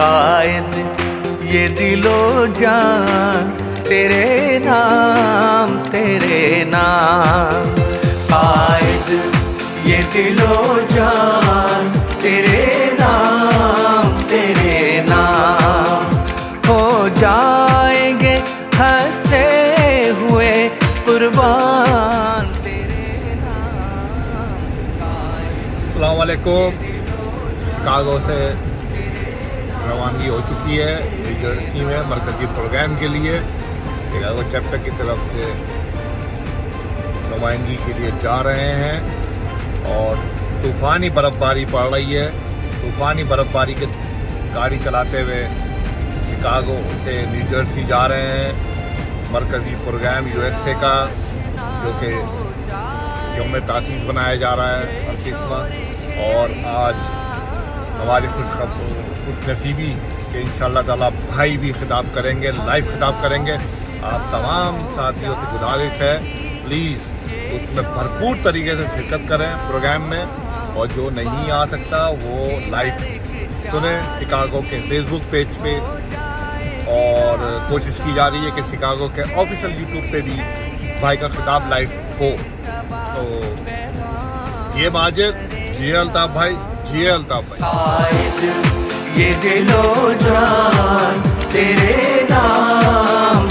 कायद ये दिलो जान तेरे नाम कायद ये दिलो जान तेरे नाम हो जाएंगे हंसते हुए कुर्बान तेरे नाम। अस्सलाम वालेकुम। शिकागो से रवानगी हो चुकी है न्यू जर्सी में मरकज़ी प्रोग्राम के लिए। शिकागो चैप्टर की तरफ से नुमाइंदगी के लिए जा रहे हैं और तूफ़ानी बर्फ़बारी पड़ रही है। तूफ़ानी बर्फ़बारी के गाड़ी चलाते हुए शिकागो से न्यू जर्सी जा रहे हैं। मरकज़ी प्रोग्राम USA का जो कि यौम तासीस बनाया जा रहा है 38वां, और आज हमारी खुशनसीबी कि इंशाअल्लाह ताला भाई भी खिताब करेंगे, लाइव खिताब करेंगे। आप तमाम साथियों से गुजारिश है प्लीज़ उसमें भरपूर तरीके से शिरकत करें प्रोग्राम में, और जो नहीं आ सकता वो लाइव सुने शिकागो के फेसबुक पेज पे। और कोशिश की जा रही है कि शिकागो के ऑफिशियल यूट्यूब पे भी भाई का खिताब लाइव हो। तो ये माजिद जिए अल्ताफ भाई, जिए अल्ताफ भाई। ये दिलो जान तेरे नाम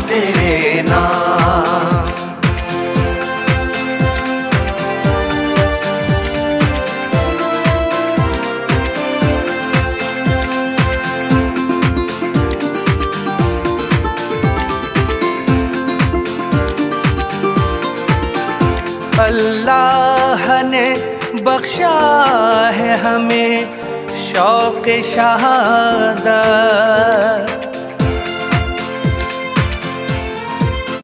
अल्लाह ने बख्शा है हमें शौक़ शहादत,